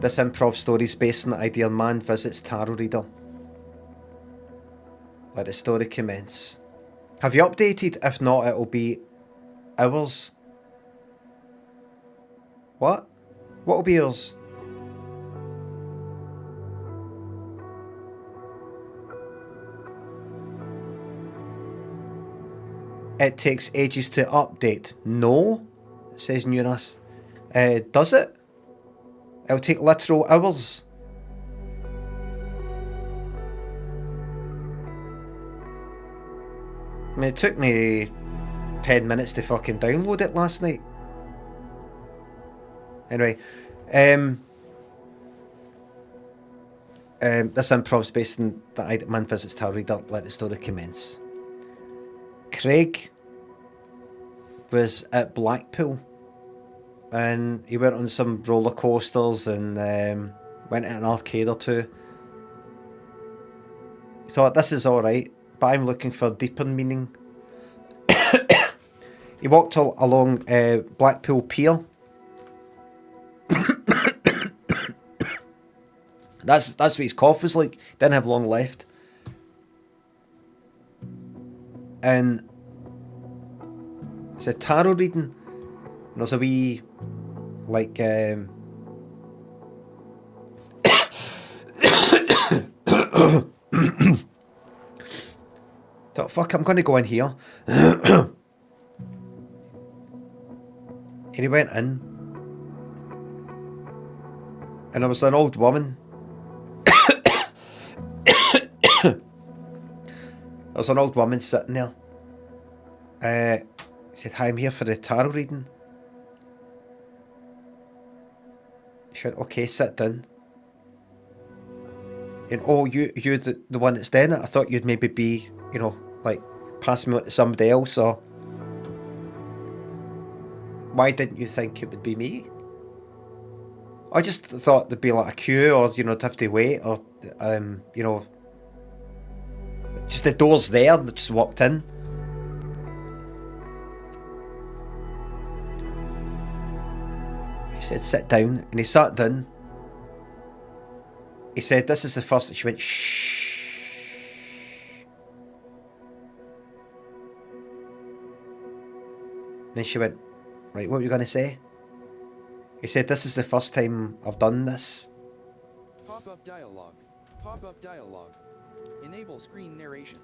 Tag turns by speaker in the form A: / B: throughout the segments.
A: This improv story is based on the idea man visits tarot reader. Let the story commence. Have you updated? If not, it'll be hours. What? What will be yours? It takes ages to update. No, says Nunas. Does it? It'll take literal hours. I mean, it took me 10 minutes to fucking download it last night. Anyway, this improv's based on the man visits tarot reader. Let the story commence. Craig was at Blackpool and he went on some roller coasters and went to an arcade or two. He thought, this is alright, but I'm looking for deeper meaning. He walked along Blackpool Pier. That's what his cough was like. Didn't have long left. And it's a tarot reading. And there's a wee, like, so, fuck, I'm going to go in here. And he went in. And there was an old woman. There was an old woman sitting there. He said, hi, I'm here for the tarot reading. She went, okay, sit down. And oh, you're the one that's doing it? I thought you'd maybe be, you know, like, pass me on to somebody else, or... Why didn't you think it would be me? I just thought there'd be like a queue, or, you know, to have to wait, or, you know... Just the door's there, they just walked in. He said, sit down, and he sat down. He said, this is the first, and she went, shh. Then she went, right, what were you going to say? He said, this is the first time I've done this.
B: Pop-up dialogue. Pop-up dialogue. Enable screen narration.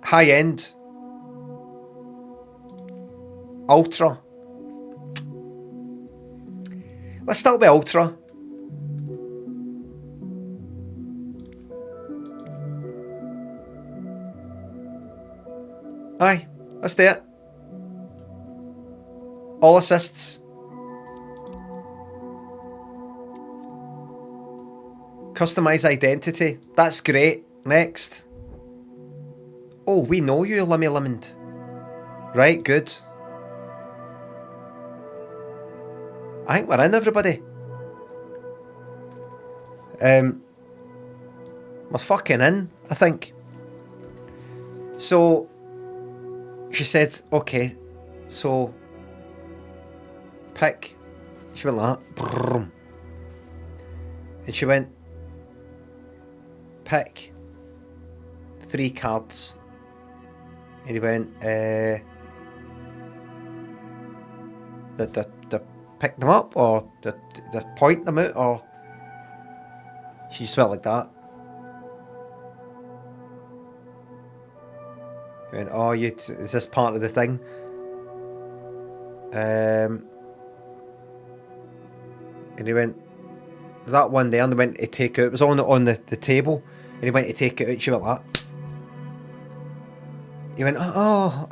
A: High end. Ultra. Let's start with Ultra. Aye, let's do it. All assists. Customize identity. That's great. Next. Oh, we know you, Limmy Lemond. Right, good. I think we're in, everybody. We're fucking in, I think. So, she said, okay, so, pick. She went like that. Brrr. And she went, pick 3 cards. And he went, the pick them up, or the point them out, or she just went like that. He went, oh, is this part of the thing? And he went, that one there, and they went to take it. It was on the table, and he went to take it out. She went like that. He went, oh.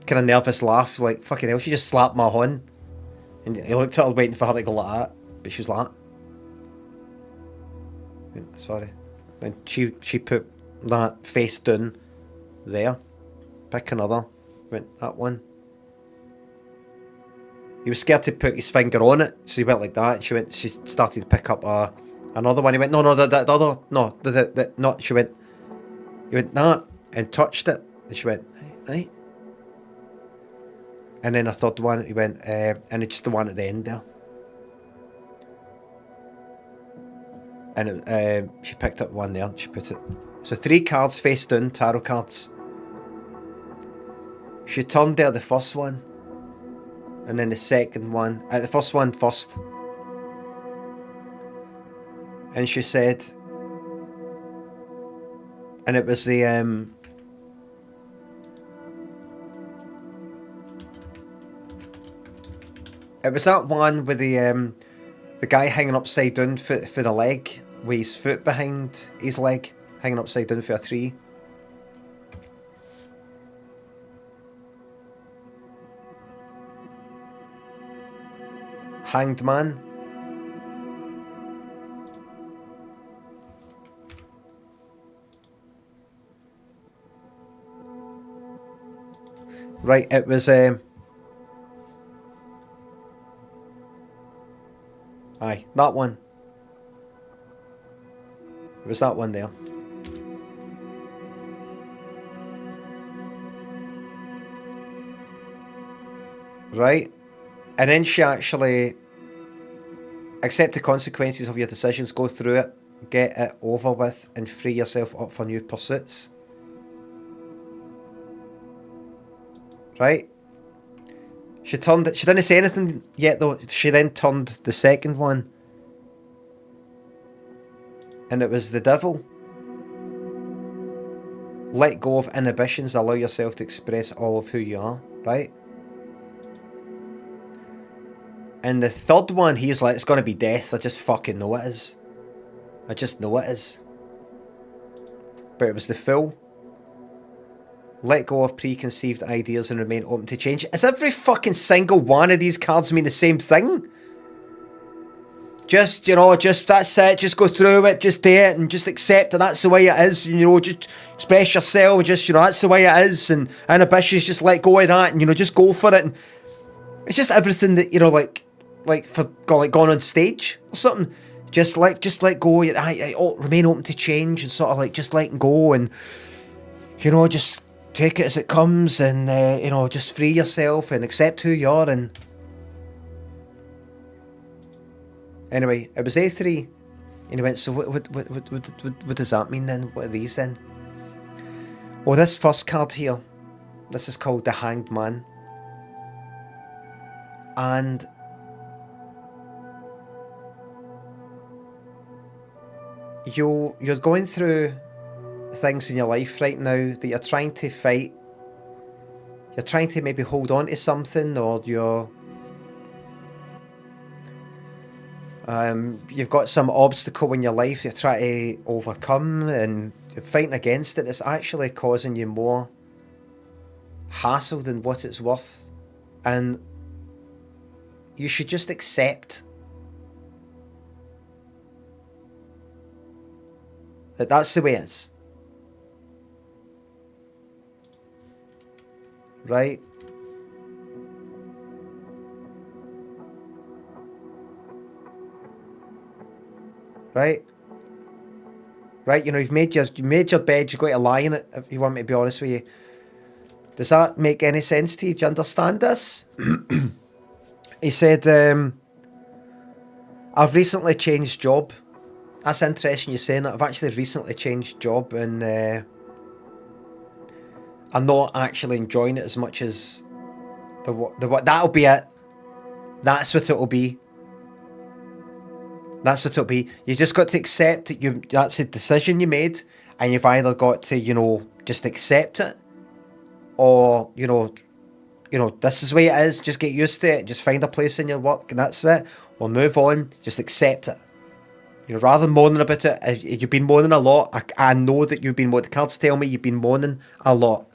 A: Kind of nervous laugh, like, fucking hell, she just slapped my horn. And he looked at her waiting for her to go like that, but she was like that. Sorry. And she put that face down there. Pick another. Went, that one. He was scared to put his finger on it, so he went like that. And she started to pick up another one. He went, no, the other, no, no. He went, that. and touched it. And she went, right. And then a third one, he went, and it's the one at the end there. And she picked up one there and she put it. So 3 cards face down, tarot cards. She turned there the first one. And then the second one, the first one first. And she said, and it was the, it was that one with the guy hanging upside down for the leg, with his foot behind his leg, hanging upside down for a tree. Hanged man. Right, it was aye, that one. It was that one there. Right? And then she actually accept the consequences of your decisions, go through it, get it over with, and free yourself up for new pursuits. Right? She turned it. She didn't say anything yet though. She then turned the second one. And it was the devil. Let go of inhibitions, allow yourself to express all of who you are, right? And the third one, he was like, it's gonna be death. I just fucking know it is. I just know it is. But it was the Fool. Let go of preconceived ideas and remain open to change. Is every fucking single one of these cards mean the same thing? Just, you know, just that's it. Just go through it. Just do it and just accept that that's the way it is. You know, just express yourself. Just, you know, that's the way it is. And inhibitions, just let go of that. And, you know, just go for it. And it's just everything that, you know, like for going on stage or something. Just let go. Remain open to change and sort of like just letting go and, you know, just take it as it comes and, you know, just free yourself and accept who you are. And anyway, it was A3. And he went, so what does that mean then? What are these then? Well, this first card here, this is called the Hanged Man. And you're going through things in your life right now that you're trying to fight. You're trying to maybe hold on to something, or you've got some obstacle in your life you're trying to overcome and you're fighting against it. It's actually causing you more hassle than what it's worth. And you should just accept that that's the way it is. Right? Right? Right, you know, you've made your bed, you've got to lie in it, if you want me to be honest with you. Does that make any sense to you? Do you understand this? He said, I've recently changed job. That's interesting you saying that. I've actually recently changed job and I'm not actually enjoying it as much as the that'll be it. That's what it'll be. That's what it'll be. You just got to accept that that's a decision you made, and you've either got to, you know, just accept it, or you know, this is the way it is. Just get used to it. Just find a place in your work, and that's it. Or move on. Just accept it. You know, rather than moaning about it. You've been moaning a lot. I know that you've been. What the cards tell me, you've been moaning a lot.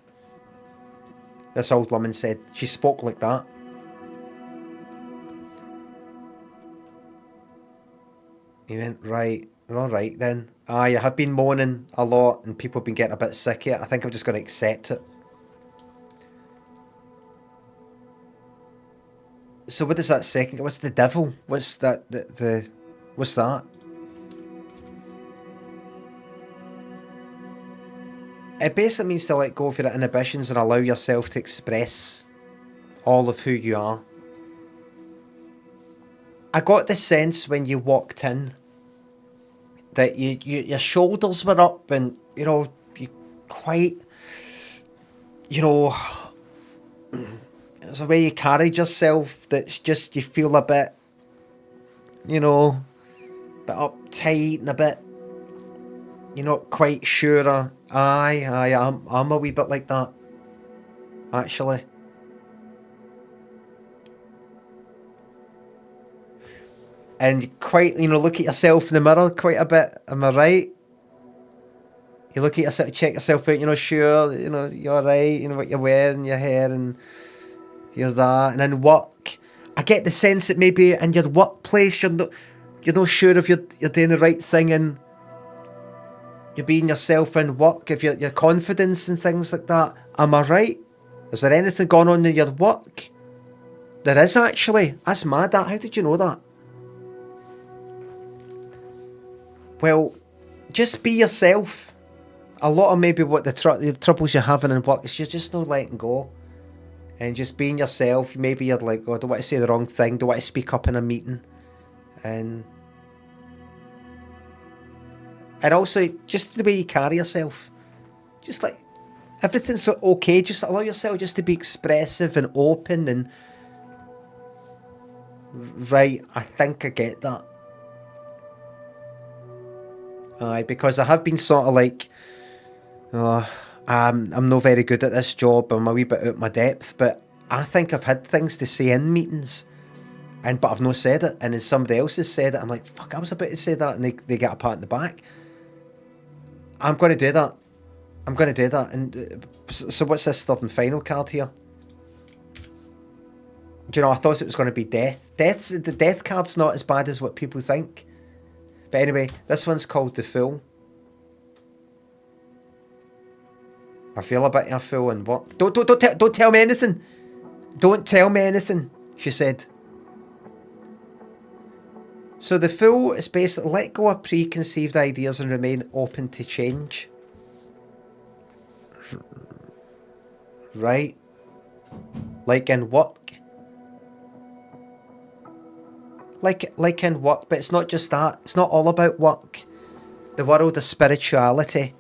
A: This old woman said. She spoke like that. He went, right, all right then. I have been moaning a lot and people have been getting a bit sick of it. I think I'm just going to accept it. So what is that second? What's the devil? What's that? What's that? It basically means to let go of your inhibitions and allow yourself to express all of who you are. I got the sense when you walked in that your shoulders were up and, you know, you quite, you know, there's a way you carried yourself that's just, you feel a bit, you know, a bit uptight and a bit, you're not quite sure. I'm a wee bit like that, actually. And you quite, you know, look at yourself in the mirror quite a bit, am I right? You look at yourself, check yourself out, you're not sure, you know, you're right, you know, what you're wearing, your hair, and you're that. And then work, I get the sense that maybe in your workplace, you're not sure if you're doing the right thing and you're being yourself in work, if your confidence and things like that. Am I right? Is there anything going on in your work? There is actually. That's mad, that. How did you know that? Well, just be yourself. A lot of maybe what the troubles you're having in work is you're just not letting go. And just being yourself. Maybe you're like, oh, I don't want to say the wrong thing, don't want to speak up in a meeting. And also, just the way you carry yourself. Just like, everything's okay, just allow yourself just to be expressive and open and... Right, I think I get that. Aye, because I have been sort of like, I'm not very good at this job, I'm a wee bit out of my depth, but I think I've had things to say in meetings, but I've not said it, and then somebody else has said it, I'm like, fuck, I was about to say that, and they get a pat in the back. I'm going to do that. And so what's this third and final card here? Do you know, I thought it was going to be death. The death card's not as bad as what people think. But anyway, this one's called the Fool. I feel a bit of a fool and what? Don't tell me anything. Don't tell me anything, she said. So the Fool is basically let go of preconceived ideas and remain open to change. Right? Like in work. Like in work, but it's not just that. It's not all about work. The world of spirituality.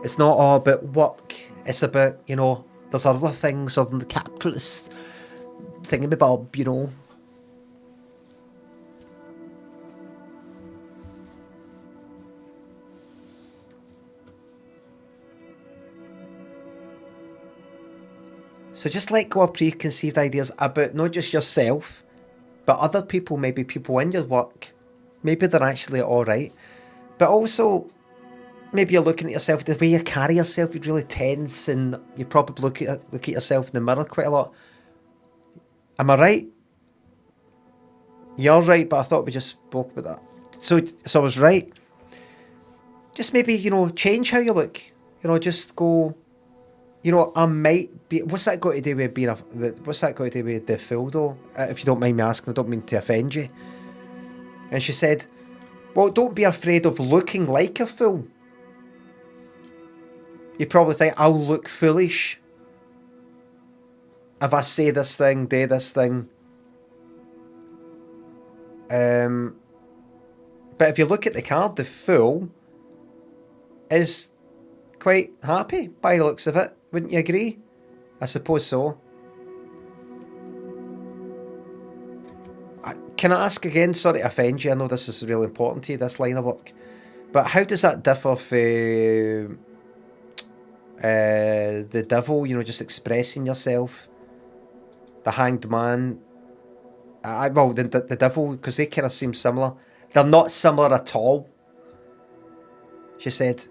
A: It's not all about work. It's about, you know, there's other things other than the capitalist thingamabob, you know. So just let go of preconceived ideas about not just yourself, but other people, maybe people in your work. Maybe they're actually alright. But also, maybe you're looking at yourself, the way you carry yourself, you're really tense and you probably look at yourself in the mirror quite a lot. Am I right? You're right, but I thought we just spoke about that. So I was right. Just maybe, you know, change how you look. You know, just go... You know, I might be... What's that got to do with being what's that got to do with the Fool, though? If you don't mind me asking, I don't mean to offend you. And she said, well, don't be afraid of looking like a fool. You probably think, I'll look foolish if I say this thing, do this thing. But if you look at the card, the Fool is quite happy by the looks of it. Wouldn't you agree? I suppose so. Can I ask again? Sorry to offend you. I know this is really important to you, this line of work. But how does that differ from the Devil? You know, just expressing yourself. The Hanged Man. Well, the Devil, because they kind of seem similar. They're not similar at all. She said.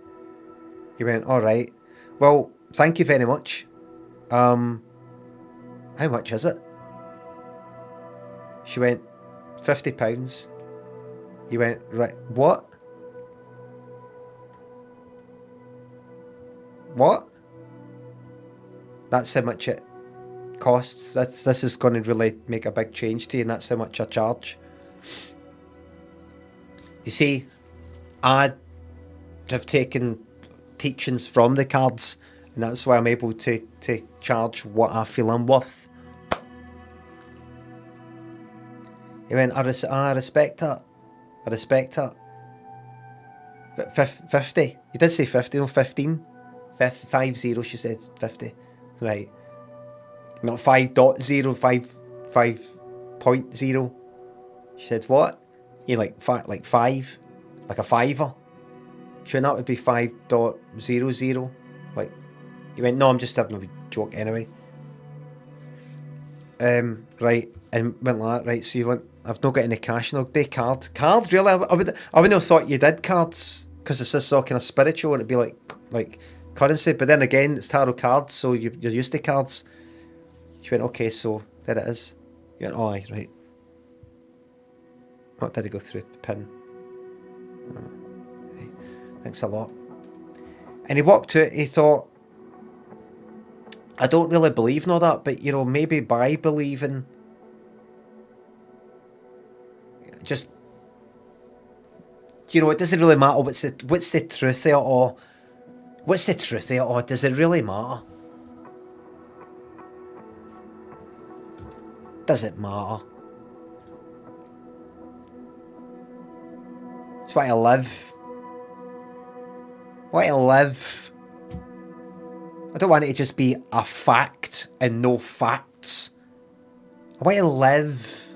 A: He went, all right. Well, thank you very much. How much is it? She went, £50. He went, right, what? What? That's how much it costs. This is going to really make a big change to you, and that's how much I charge. You see, I have taken teachings from the cards, and that's why I'm able to charge what I feel I'm worth. He went, I respect that. I respect that. 50. You did say 50, no, 15. 50, she said. 50. Right. Not 5.0, 5.0. She said, what? You like 5, like a fiver. She went, that would be 5.00. Like, you went, no, I'm just having a joke anyway. Right, and went like that, right, so you went, I've not got any cash, no, day card, really, I wouldn't have thought you did cards, because it's this all kind of spiritual, and it'd be like currency, but then again, it's tarot cards, so you're used to cards. She went, okay, so there it is. You went, oh, aye, right. What did he go through? Pin. Right. Thanks a lot. And he walked to it, he thought, I don't really believe in all that, but, you know, maybe by believing, just, you know, it doesn't really matter what's the truth of it all. What's the truth of it all? Does it really matter? Does it matter? It's why I live. Why I live. I don't want it to just be a fact and no facts. I want to live.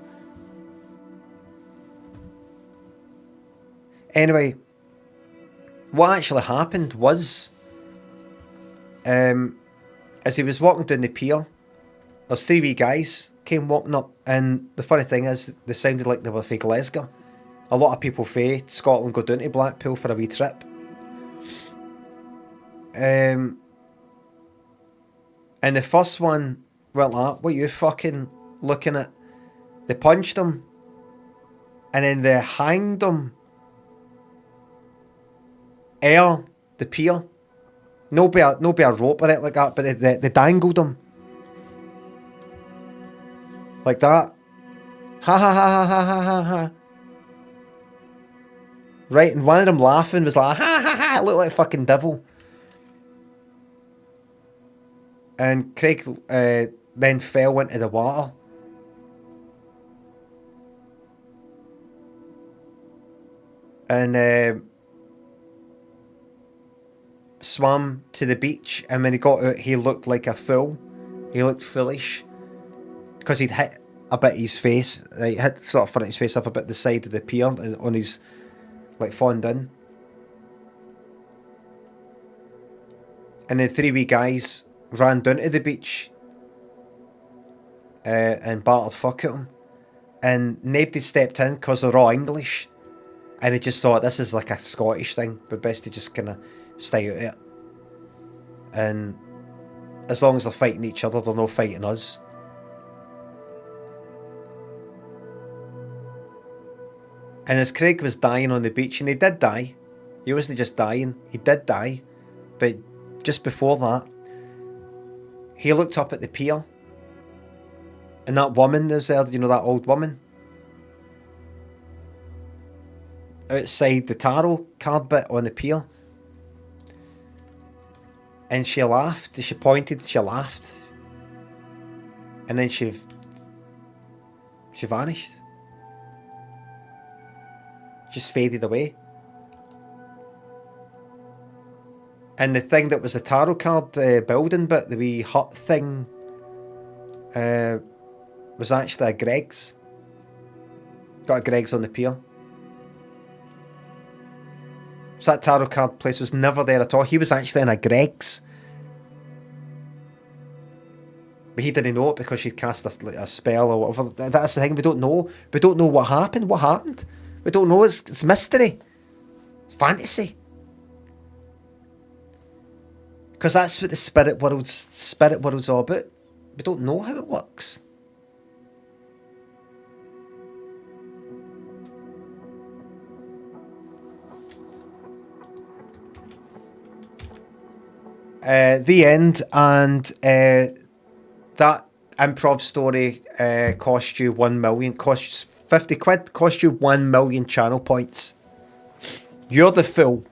A: Anyway, what actually happened was, as he was walking down the pier, there's 3 wee guys came walking up, and the funny thing is, they sounded like they were from Glasgow. A lot of people from Scotland go down to Blackpool for a wee trip. And the first one went like, what are you fucking looking at? They punched him, and then they hanged him. The pier. No be a rope or it like that, but they dangled him. Like that. Ha ha ha ha ha ha ha. Right, and one of them laughing was like, ha ha ha, it looked like a fucking devil. And Craig then fell into the water. And swam to the beach, and when he got out, he looked like a fool. He looked foolish. Because he'd hit a bit of his face. He hit sort of front of his face off a bit the side of the pier on his, like, fawned in. And then 3 wee guys ran down to the beach and battered fuck at him. And nobody stepped in because they're all English. And he just thought, this is like a Scottish thing, but best to just kind of stay out of it. And as long as they're fighting each other, they're not fighting us. And as Craig was dying on the beach, and he did die, he wasn't just dying, he did die, but just before that, he looked up at the pier, and that woman was there, you know, that old woman, outside the tarot card bit on the pier. And she laughed, she pointed, she laughed. And then she vanished. Just faded away. And the thing that was the tarot card building bit, the wee hut thing, was actually a Greg's. Got a Greg's on the pier. So that tarot card place was never there at all. He was actually in a Greg's. But he didn't know it because she'd cast a spell or whatever. That's the thing, we don't know. We don't know what happened. What happened? We don't know. It's mystery. It's fantasy. Because that's what the spirit world's all about. We don't know how it works. The end, and that improv story cost you 1 million, cost 50 quid, cost you 1 million channel points. You're the fool.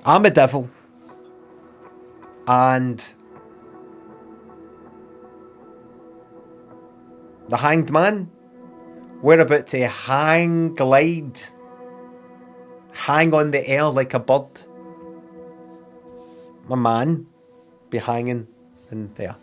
A: I'm a devil. And the hanged man, we're about to glide, hang on the air like a bird. My man be hanging in there.